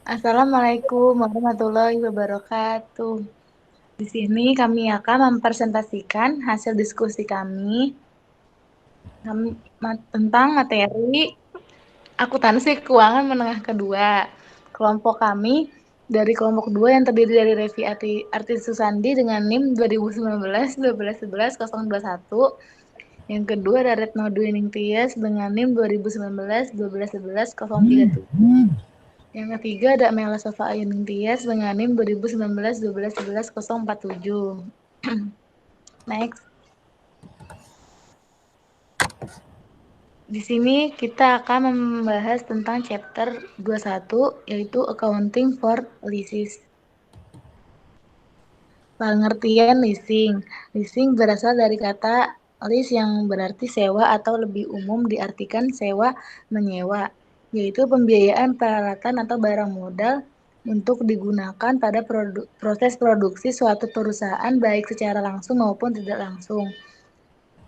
Assalamualaikum warahmatullahi wabarakatuh. Di sini kami akan mempresentasikan hasil diskusi kami tentang materi akuntansi keuangan menengah kedua. Kelompok kami dari kelompok 2 yang terdiri dari Revi Arti Susandi dengan NIM 2019-1211-021. Yang kedua ada Retno Dwi Ningtyas dengan NIM 2019-1211-037. Yang ketiga ada Mela Sofa Ayu Ningtyas dengan NIM 2019-1211-047. Next. Di sini kita akan membahas tentang chapter 21 yaitu Accounting for Leases. Pengertian leasing. Leasing berasal dari kata lease yang berarti sewa atau lebih umum diartikan sewa menyewa, yaitu pembiayaan peralatan atau barang modal untuk digunakan pada proses produksi suatu perusahaan baik secara langsung maupun tidak langsung.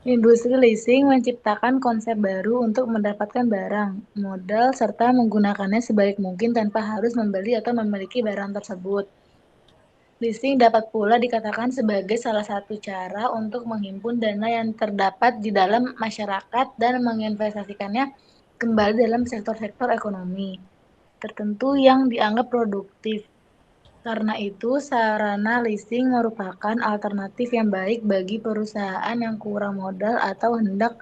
Industri leasing menciptakan konsep baru untuk mendapatkan barang, modal, serta menggunakannya sebaik mungkin tanpa harus membeli atau memiliki barang tersebut. Leasing dapat pula dikatakan sebagai salah satu cara untuk menghimpun dana yang terdapat di dalam masyarakat dan menginvestasikannya kembali dalam sektor-sektor ekonomi tertentu yang dianggap produktif. Karena itu, sarana leasing merupakan alternatif yang baik bagi perusahaan yang kurang modal atau hendak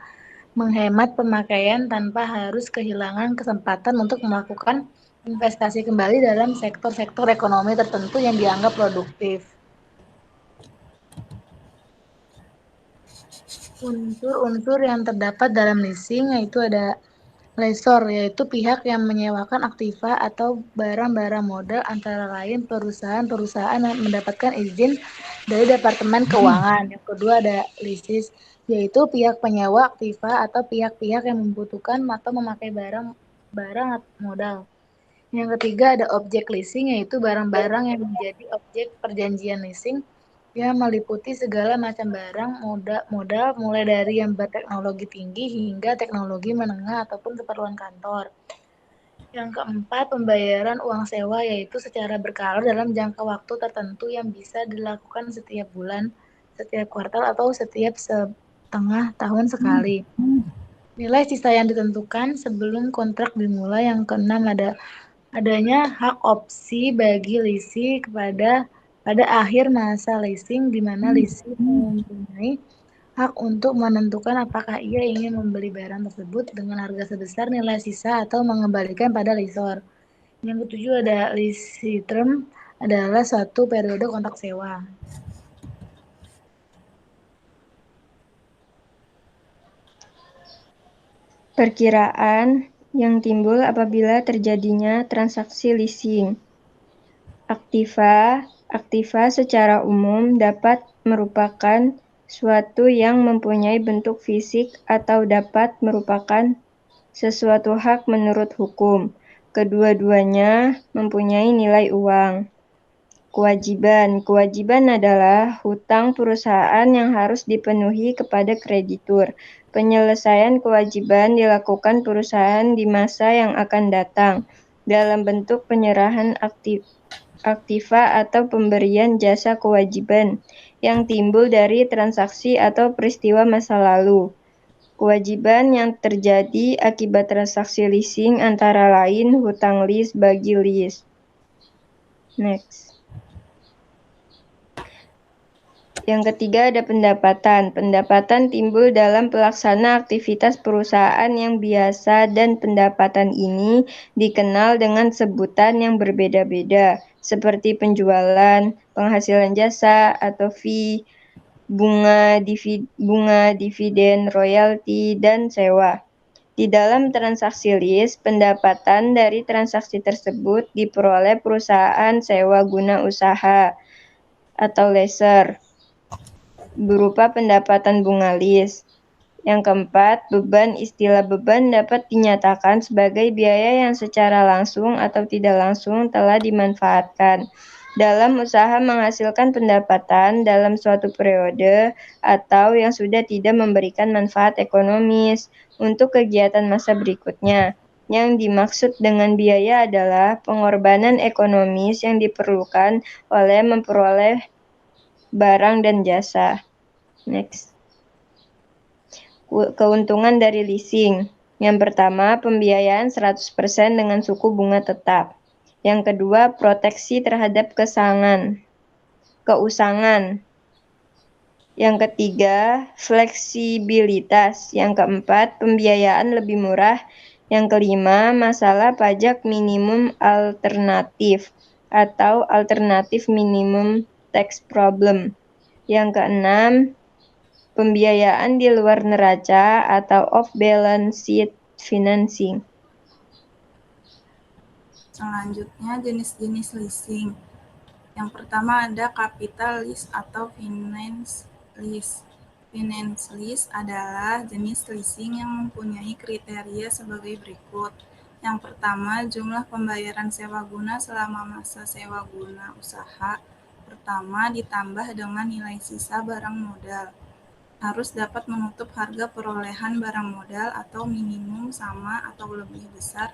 menghemat pemakaian tanpa harus kehilangan kesempatan untuk melakukan investasi kembali dalam sektor-sektor ekonomi tertentu yang dianggap produktif. Unsur-unsur yang terdapat dalam leasing yaitu ada lessor, yaitu pihak yang menyewakan aktiva atau barang-barang modal antara lain perusahaan-perusahaan yang mendapatkan izin dari Departemen Keuangan. Yang kedua ada leases, yaitu pihak penyewa aktiva atau pihak-pihak yang membutuhkan atau memakai barang modal. Yang ketiga ada objek leasing, yaitu barang-barang yang menjadi objek perjanjian leasing yang meliputi segala macam barang modal mulai dari yang berteknologi tinggi hingga teknologi menengah ataupun keperluan kantor. Yang keempat, pembayaran uang sewa yaitu secara berkala dalam jangka waktu tertentu yang bisa dilakukan setiap bulan, setiap kuartal atau setiap setengah tahun sekali. Nilai sisa yang ditentukan sebelum kontrak dimulai. Yang keenam adanya hak opsi bagi lisi pada akhir masa leasing, di mana lisi mempunyai hak untuk menentukan apakah ia ingin membeli barang tersebut dengan harga sebesar nilai sisa atau mengembalikan pada lessor. Yang ketujuh ada lease term, adalah suatu periode kontrak sewa. Perkiraan yang timbul apabila terjadinya transaksi leasing. Aktiva secara umum dapat merupakan suatu yang mempunyai bentuk fisik atau dapat merupakan sesuatu hak menurut hukum. Kedua-duanya mempunyai nilai uang. Kewajiban adalah hutang perusahaan yang harus dipenuhi kepada kreditur. Penyelesaian kewajiban dilakukan perusahaan di masa yang akan datang dalam bentuk penyerahan aktiva atau pemberian jasa kewajiban yang timbul dari transaksi atau peristiwa masa lalu. Kewajiban yang terjadi akibat transaksi leasing antara lain hutang lease bagi lease. Next. Yang ketiga ada pendapatan. Pendapatan timbul dalam pelaksana aktivitas perusahaan yang biasa dan pendapatan ini dikenal dengan sebutan yang berbeda-beda seperti penjualan, penghasilan jasa atau fee, bunga dividen, royalti, dan sewa. Di dalam transaksi lease, pendapatan dari transaksi tersebut diperoleh perusahaan sewa guna usaha atau lessor berupa pendapatan bunga lease. Yang keempat, beban. Istilah beban dapat dinyatakan sebagai biaya yang secara langsung atau tidak langsung telah dimanfaatkan dalam usaha menghasilkan pendapatan dalam suatu periode atau yang sudah tidak memberikan manfaat ekonomis untuk kegiatan masa berikutnya. Yang dimaksud dengan biaya adalah pengorbanan ekonomis yang diperlukan oleh memperoleh barang dan jasa. Next. Keuntungan dari leasing. Yang pertama, pembiayaan 100% dengan suku bunga tetap. Yang kedua, proteksi terhadap keusangan. Yang ketiga, fleksibilitas. Yang keempat, pembiayaan lebih murah. Yang kelima, masalah pajak minimum alternatif atau alternatif minimum tax problem. Yang keenam, pembiayaan di luar neraca atau off-balance sheet financing. Selanjutnya jenis-jenis leasing. Yang pertama ada capital lease atau finance lease. Finance lease adalah jenis leasing yang mempunyai kriteria sebagai berikut. Yang pertama, jumlah pembayaran sewa guna selama masa sewa guna usaha pertama ditambah dengan nilai sisa barang modal. Harus dapat menutup harga perolehan barang modal atau minimum sama atau lebih besar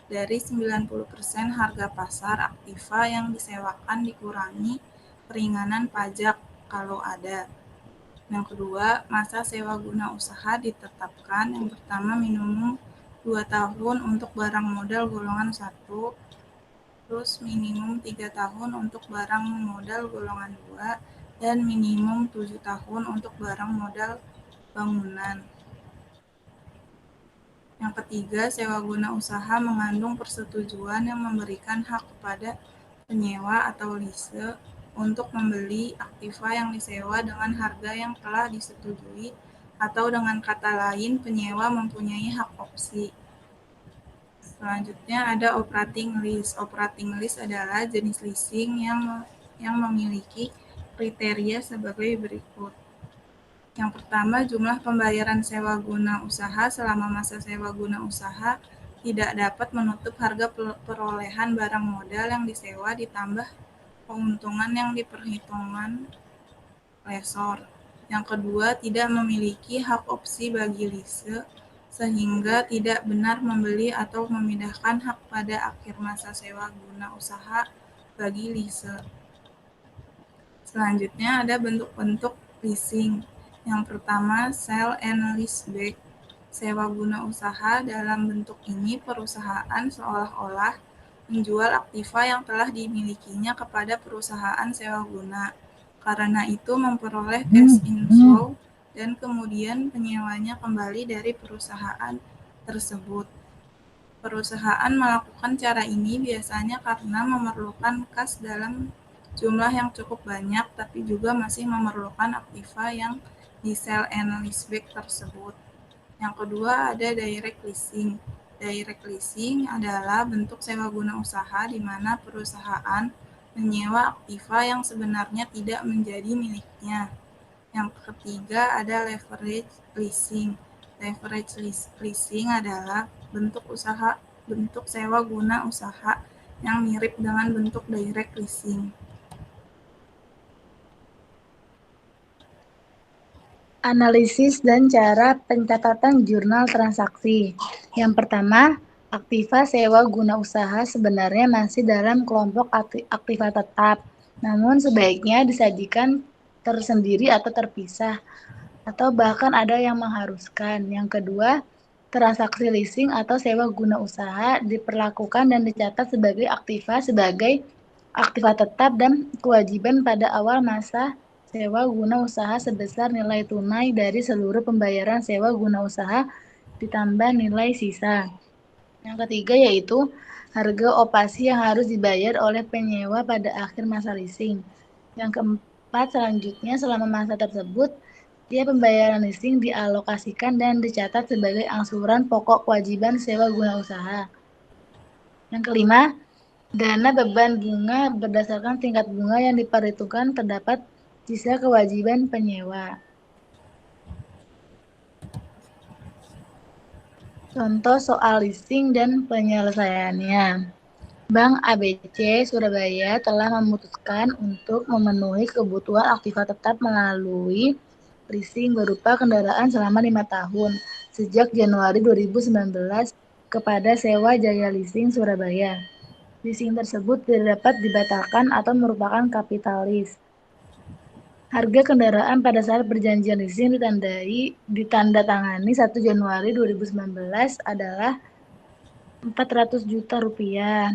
dari 90% harga pasar aktiva yang disewakan dikurangi keringanan pajak kalau ada. Yang kedua, masa sewa guna usaha ditetapkan. Yang pertama, minimum 2 tahun untuk barang modal golongan 1, terus minimum 3 tahun untuk barang modal golongan 2, dan minimum 7 tahun untuk barang modal bangunan. Yang ketiga, sewa guna usaha mengandung persetujuan yang memberikan hak kepada penyewa atau lease untuk membeli aktiva yang disewa dengan harga yang telah disetujui, atau dengan kata lain, penyewa mempunyai hak opsi. Selanjutnya ada operating lease. Operating lease adalah jenis leasing yang memiliki kriteria sebagai berikut. Yang pertama, jumlah pembayaran sewa guna usaha selama masa sewa guna usaha tidak dapat menutup harga perolehan barang modal yang disewa ditambah keuntungan yang diperhitungkan lessor. Yang kedua, tidak memiliki hak opsi bagi lease, sehingga tidak benar membeli atau memindahkan hak pada akhir masa sewa guna usaha bagi lease. Selanjutnya ada bentuk-bentuk leasing. Yang pertama, sell and leaseback. Sewa guna usaha. Dalam bentuk ini, perusahaan seolah-olah menjual aktiva yang telah dimilikinya kepada perusahaan sewa guna. Karena itu memperoleh cash inflow dan kemudian penyewanya kembali dari perusahaan tersebut. Perusahaan melakukan cara ini biasanya karena memerlukan kas dalam jumlah yang cukup banyak, tapi juga masih memerlukan aktiva yang di sell and leaseback tersebut. Yang kedua ada direct leasing. Direct leasing adalah bentuk sewa guna usaha di mana perusahaan menyewa aktiva yang sebenarnya tidak menjadi miliknya. Yang ketiga ada leverage leasing. Leverage leasing adalah bentuk sewa guna usaha yang mirip dengan bentuk direct leasing. Analisis dan cara pencatatan jurnal transaksi. Yang pertama, aktiva sewa guna usaha sebenarnya masih dalam kelompok aktiva tetap, namun sebaiknya disajikan tersendiri atau terpisah, atau bahkan ada yang mengharuskan. Yang kedua, transaksi leasing atau sewa guna usaha diperlakukan dan dicatat sebagai aktiva tetap dan kewajiban pada awal masa sewa guna usaha sebesar nilai tunai dari seluruh pembayaran sewa guna usaha ditambah nilai sisa. Yang ketiga yaitu harga opasi yang harus dibayar oleh penyewa pada akhir masa leasing. Yang keempat, selanjutnya selama masa tersebut, dia pembayaran leasing dialokasikan dan dicatat sebagai angsuran pokok kewajiban sewa guna usaha. Yang kelima, dana beban bunga berdasarkan tingkat bunga yang diperhitungkan terdapat sisa kewajiban penyewa. Contoh soal leasing dan penyelesaiannya. Bank ABC Surabaya telah memutuskan untuk memenuhi kebutuhan aktiva tetap melalui leasing berupa kendaraan selama 5 tahun sejak Januari 2019 kepada Sewa Jaya Leasing Surabaya. Leasing tersebut tidak dapat dibatalkan atau merupakan kapitalis. Harga kendaraan pada saat perjanjian leasing ditandatangani 1 Januari 2019 adalah 400 juta rupiah.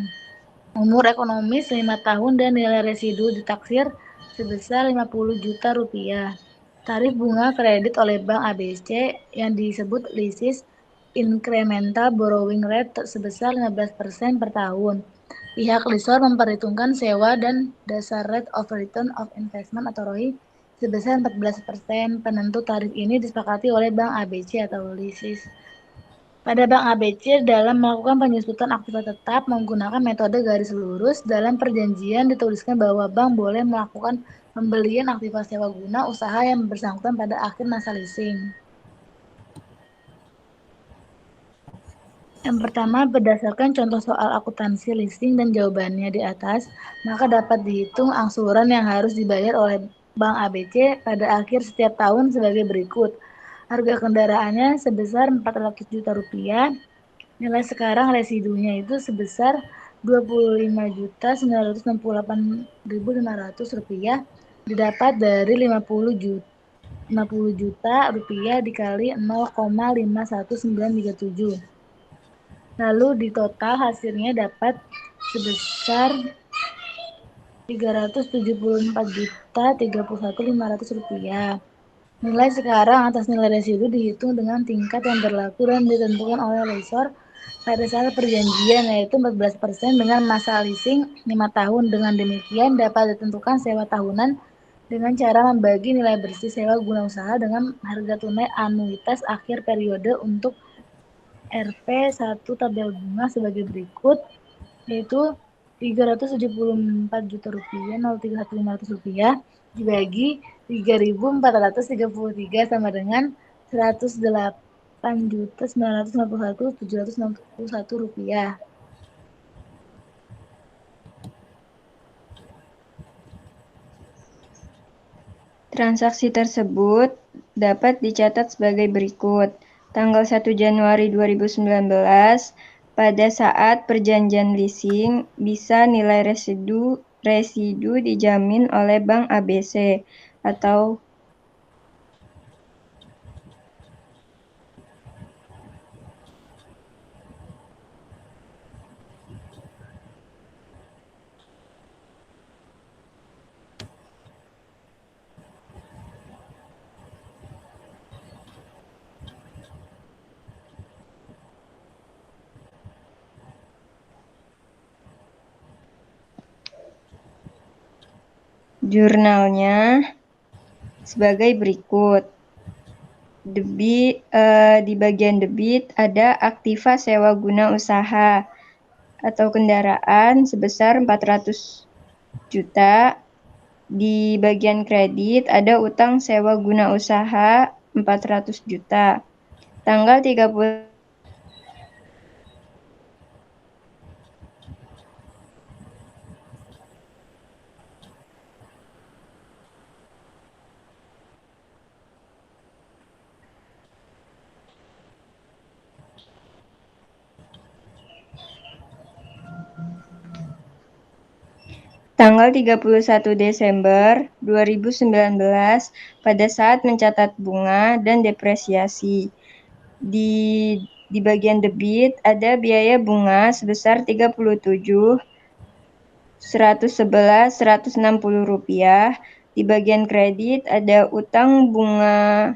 Umur ekonomis 5 tahun dan nilai residu ditaksir sebesar 50 juta rupiah. Tarif bunga kredit oleh Bank ABC yang disebut leases incremental borrowing rate sebesar 15% per tahun. Pihak lessor memperhitungkan sewa dan dasar rate of return of investment atau ROI sebesar 14%. Penentu tarif ini disepakati oleh Bank ABC atau leases. Pada Bank ABC dalam melakukan penyusutan aktiva tetap menggunakan metode garis lurus, dalam perjanjian dituliskan bahwa bank boleh melakukan pembelian aktiva sewa guna usaha yang bersangkutan pada akhir masa leasing. Yang pertama, berdasarkan contoh soal akuntansi leasing dan jawabannya di atas, maka dapat dihitung angsuran yang harus dibayar oleh Bank ABC pada akhir setiap tahun sebagai berikut. Harga kendaraannya sebesar 400 juta rupiah, nilai sekarang residunya itu sebesar 25.968.500 rupiah, didapat dari 50 juta rupiah dikali 0,51937. Lalu di total hasilnya dapat sebesar 374.031.500 rupiah. Nilai sekarang atas nilai residu dihitung dengan tingkat yang berlaku dan ditentukan oleh lessor pada saat perjanjian, yaitu 14% dengan masa leasing 5 tahun. Dengan demikian dapat ditentukan sewa tahunan dengan cara membagi nilai bersih sewa guna usaha dengan harga tunai anuitas akhir periode untuk Rp1 tabel bunga sebagai berikut, yaitu Rp374.031.500 dibagi 3.433 sama dengan Rp108.951.761. Transaksi tersebut dapat dicatat sebagai berikut. Tanggal 1 Januari 2019, pada saat perjanjian leasing, bisa nilai residu dijamin oleh Bank ABC atau jurnalnya sebagai berikut. Di bagian debit ada aktiva sewa guna usaha atau kendaraan sebesar 400 juta. Di bagian kredit ada utang sewa guna usaha 400 juta. Tanggal 30 Tanggal 31 Desember 2019 pada saat mencatat bunga dan depresiasi. Di bagian debit ada biaya bunga sebesar Rp37.111.160. Di bagian kredit ada utang bunga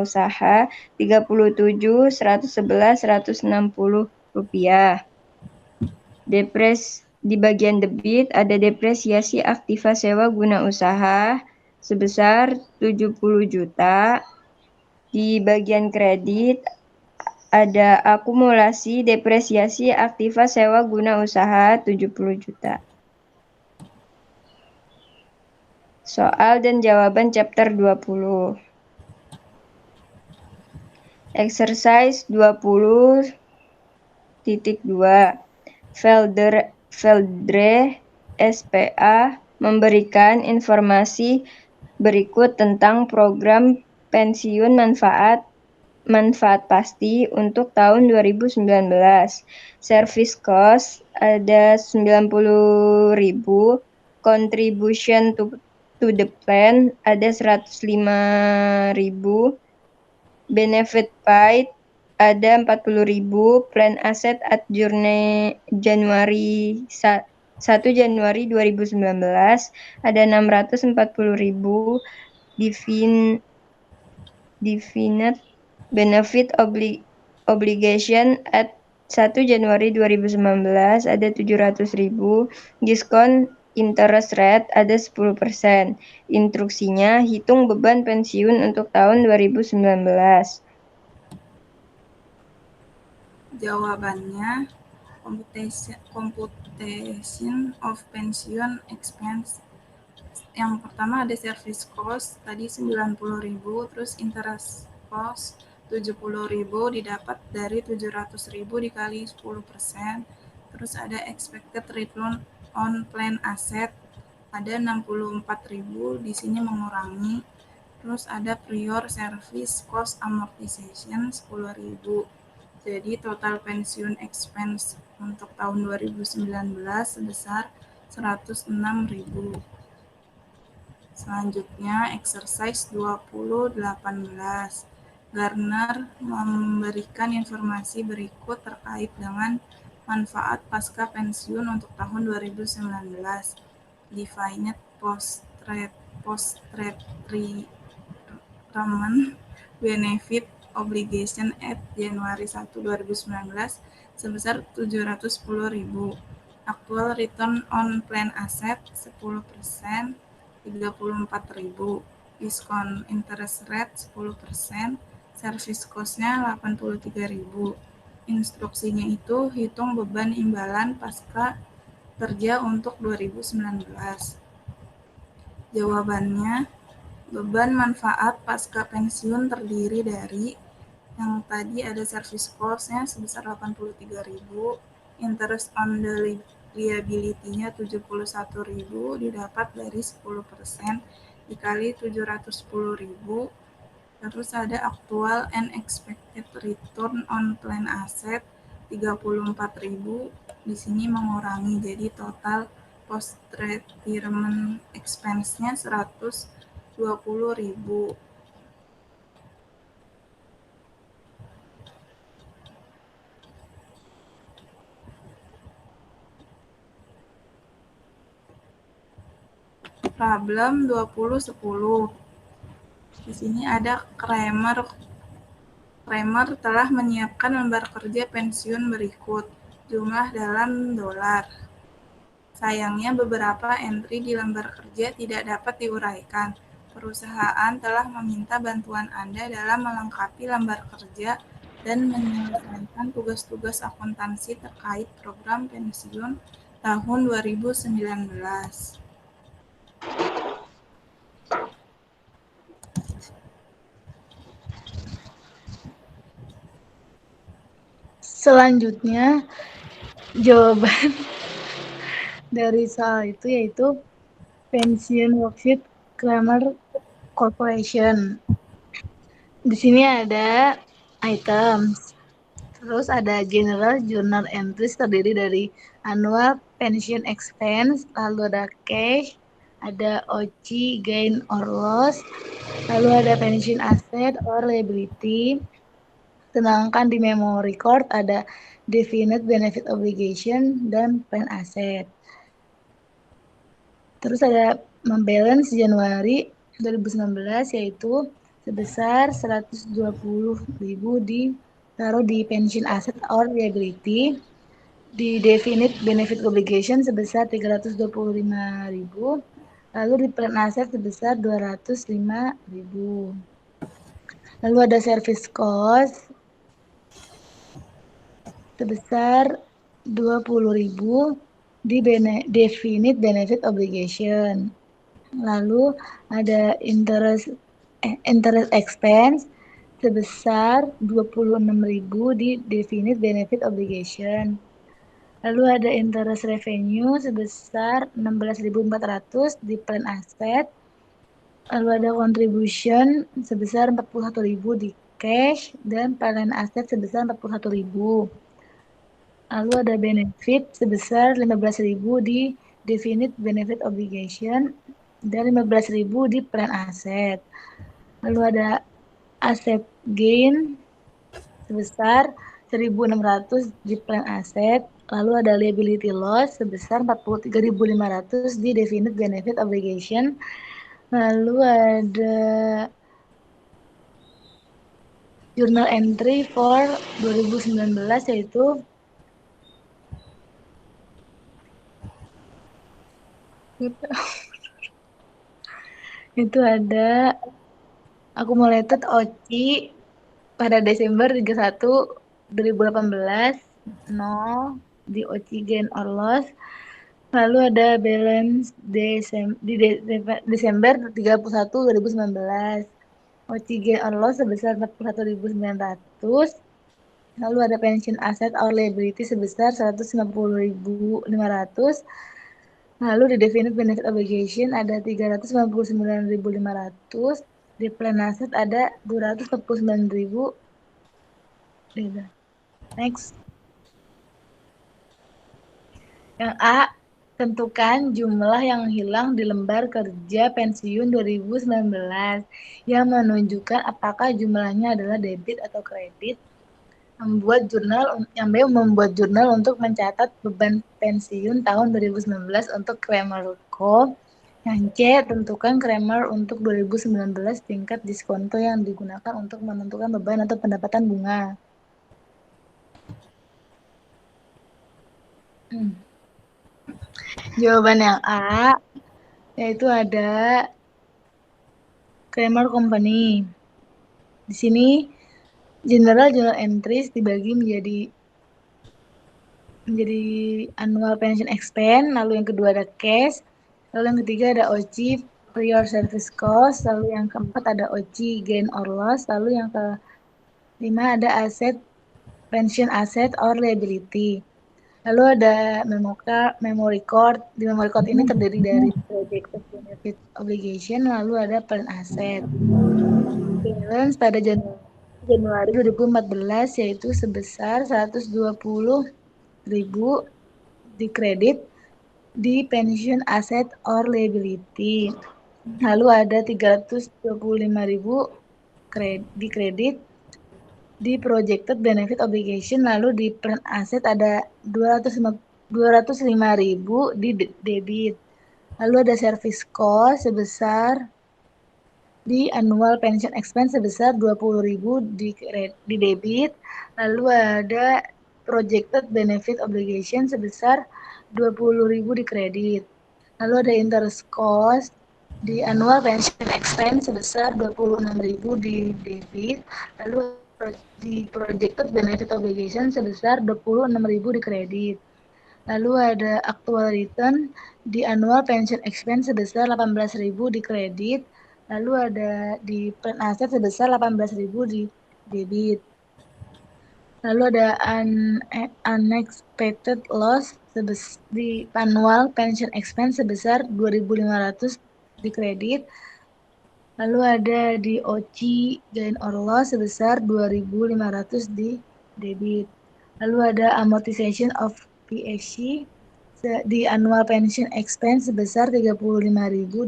usaha Rp37.111.160. Di bagian debit ada depresiasi aktiva sewa guna usaha sebesar 70 juta. Di bagian kredit ada akumulasi depresiasi aktiva sewa guna usaha 70 juta. Soal dan jawaban chapter 20. Exercise 20.2. Veldre SPA memberikan informasi berikut tentang program pensiun manfaat pasti untuk tahun 2019. Service cost ada 90.000, contribution to the plan ada 105.000, benefit paid ada 40.000, plan asset at Januari 1 Januari 2019 ada 640.000, definite benefit obligation at 1 Januari 2019 ada 700.000, diskon interest rate ada 10%. Instruksinya, hitung beban pensiun untuk tahun 2019. Jawabannya, computation of pension expense. Yang pertama ada service cost, tadi 90.000, terus interest cost 70.000 didapat dari 700.000 dikali 10%. Terus ada expected return on plan asset, ada 64.000, di sini mengurangi. Terus ada prior service cost amortization 10.000. Jadi total pensiun expense untuk tahun 2019 sebesar 106.000. Selanjutnya, exercise 2018. Garner memberikan informasi berikut terkait dengan manfaat pasca pensiun untuk tahun 2019. Defined post-retirement benefit obligation at Januari 1, 2019 sebesar 710.000. Actual return on plan asset 10%, 34.000. Diskon interest rate 10%, service cost-nya 83.000. Instruksinya itu hitung beban imbalan pasca kerja untuk 2019. Jawabannya, beban manfaat pasca pensiun terdiri dari yang tadi ada service cost-nya sebesar 83.000, interest on the liability-nya 71.000 didapat dari 10% dikali 710.000. Terus ada actual and expected return on plan asset 34.000, di sini mengurangi, jadi total post retirement expense-nya 120.000. Problem 2010. Di sini ada Kramer telah menyiapkan lembar kerja pensiun berikut. Jumlah dalam dolar. Sayangnya beberapa entry di lembar kerja tidak dapat diuraikan. Perusahaan telah meminta bantuan Anda dalam melengkapi lembar kerja dan menyelesaikan tugas-tugas akuntansi terkait program pensiun tahun 2019. Selanjutnya, jawaban dari soal itu yaitu pensiun worksheet Kramer Corporation. Di sini ada items, terus ada general journal entries terdiri dari annual pension expense, lalu ada cash, ada OC gain or loss, lalu ada pension asset or liability. Sedangkan di memo record ada definite benefit obligation dan plan asset. Terus ada membalance Januari 2019 yaitu sebesar 120.000 ditaruh di pension asset or liability. Di definite benefit obligation sebesar 325.000. Lalu di plan asset sebesar 205.000. Lalu ada service cost sebesar 20.000 di definite benefit obligation. Lalu ada interest expense sebesar 26.000 di definite benefit obligation. Lalu ada interest revenue sebesar 16.400 di plan aset. Lalu ada contribution sebesar 41.000 di cash dan plan aset sebesar 41.000. Lalu ada benefit sebesar 15.000 di definite benefit obligation dan 15.000 di plan aset. Lalu ada asset gain sebesar 1.600 di plan aset. Lalu ada liability loss sebesar 43.500 di definite benefit obligation. Lalu ada journal entry for 2019 yaitu itu ada accumulated OCI pada Desember 31 2018 0 di OCI gain or loss. Lalu ada balance Desember 31 2019 OCI gain or loss sebesar 41.900. Lalu ada pension asset or liability sebesar 150.500. Lalu di definite benefit obligation ada 399.500. Di plan asset ada 249.000. Next. Yang A, tentukan jumlah yang hilang di lembar kerja pensiun 2019 yang menunjukkan apakah jumlahnya adalah debit atau kredit. Yang B, membuat jurnal untuk mencatat beban pensiun tahun 2019 untuk Kramer Co. Yang C, tentukan Kramer untuk 2019 tingkat diskonto yang digunakan untuk menentukan beban atau pendapatan bunga. Jawaban yang A yaitu ada Kramer Company. Di sini general journal entries dibagi menjadi annual pension expense, lalu yang kedua ada cash, lalu yang ketiga ada OCI prior service cost, lalu yang keempat ada OCI gain or loss, lalu yang kelima ada aset pension asset or liability. Lalu ada memory card. Di memory card ini terdiri dari projected benefit obligation, lalu ada plan asset. Balance pada Januari 2014 yaitu sebesar 120.000 di kredit di pension asset or liability. Lalu ada 325.000 di kredit di projected benefit obligation, lalu di plan asset ada 205.000 di debit. Lalu ada service cost sebesar di annual pension expense sebesar 20.000 di debit. Lalu ada projected benefit obligation sebesar 20.000 di kredit. Lalu ada interest cost di annual pension expense sebesar 26.000 di debit. Lalu di projected benefit obligation sebesar 26.000 di kredit. Lalu ada actual return di annual pension expense sebesar 18.000 di kredit. Lalu ada di plan aset sebesar 18.000 di debit. Lalu ada unexpected loss di annual pension expense sebesar 2.500 di kredit. Lalu ada di OCI gain or loss sebesar 2.500 di debit. Lalu ada amortization of PSC di annual pension expense sebesar 35.000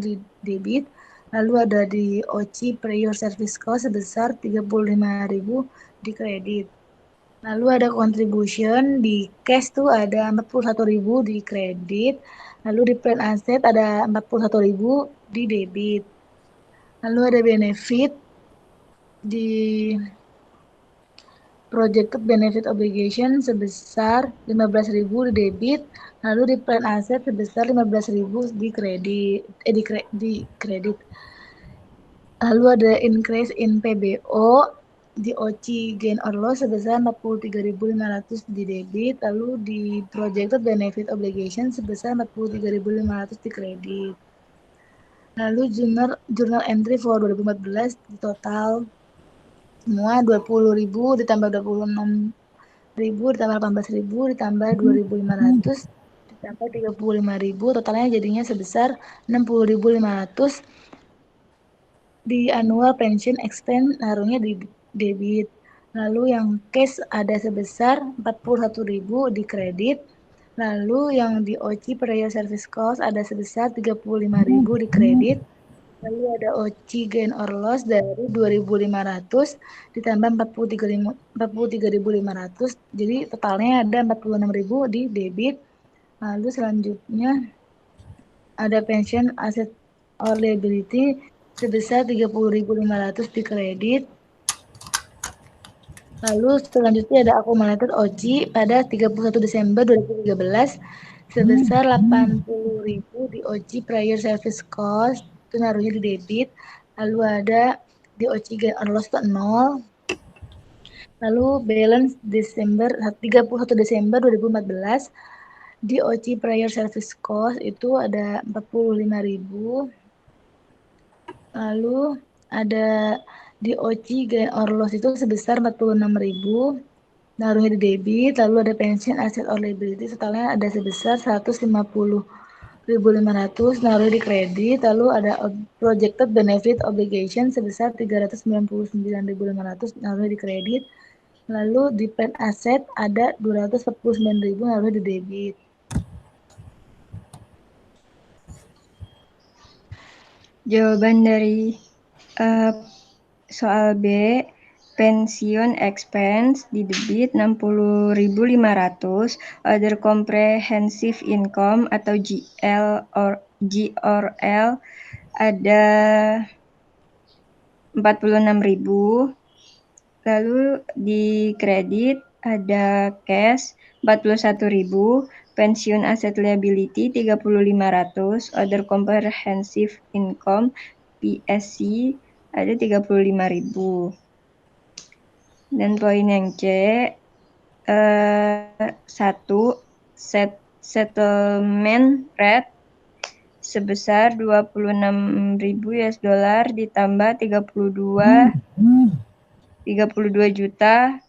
di debit. Lalu ada di OCI prior service cost sebesar 35.000 di kredit. Lalu ada contribution di cash tuh ada 41.000 di kredit. Lalu di plan asset ada 41.000 di debit. Lalu ada benefit di projected benefit obligation sebesar 15.000 di debit, lalu di plan aset sebesar 15.000 di kredit. Lalu ada increase in PBO di OCI gain or loss sebesar 43.500 di debit, lalu di projected benefit obligation sebesar 43.500 di kredit. Lalu journal entry for 2014 di total semua 20.000 ditambah 26 ribu ditambah 18.000 ditambah 2.500 ditambah 35.000, totalnya jadinya sebesar 60.500 di annual pension expense, naruhnya di debit. Lalu yang cash ada sebesar 41.000 di kredit. Lalu yang di OC prior service cost ada sebesar 35.000 di kredit. Lalu ada OC gain or loss dari 2.500 ditambah 43.500. Jadi totalnya ada 46.000 di debit. Lalu selanjutnya ada pension asset or liability sebesar 30.500 di kredit. Lalu selanjutnya ada accumulated OC pada 31 Desember 2013 sebesar 80.000 di OC prior service cost, itu naruhnya di debit. Lalu ada di OC gain or loss itu 0. Lalu balance 31 Desember 2014 di OC prior service cost itu ada 45.000. Lalu ada di OC gain or loss itu sebesar 46.000, naruhnya di debit. Lalu ada pension asset or liability totalnya ada sebesar 150.500, naruh di kredit. Lalu ada projected benefit obligation sebesar 399.500, naruh di kredit. Lalu di plan asset ada 249.000, naruh di debit. Jawaban dari soal B, pensiun expense di debit 60.500, other comprehensive income atau GRL ada 46.000. Lalu di kredit ada cash 41.000, pensiun aset liability 3.500, other comprehensive income PSC ada 35.000. Dan poin yang C, 1 settlement rate sebesar 26.000 US dollar ditambah 32 juta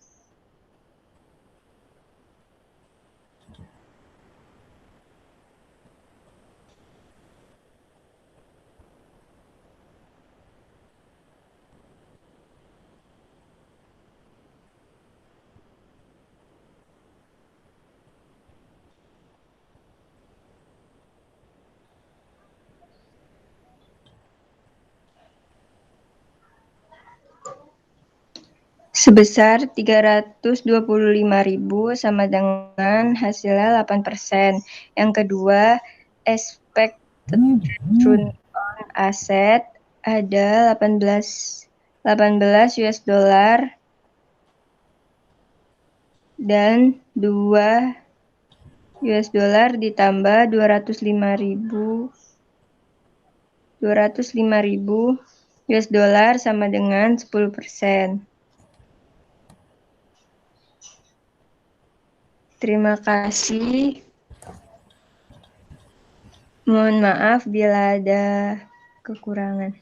sebesar 325.000 sama dengan hasilnya 8%. Yang kedua, expected return on asset ada 18 US dollar dan 2 US dollar ditambah 205.000 US dollar sama dengan 10%. Terima kasih. Mohon maaf bila ada kekurangan.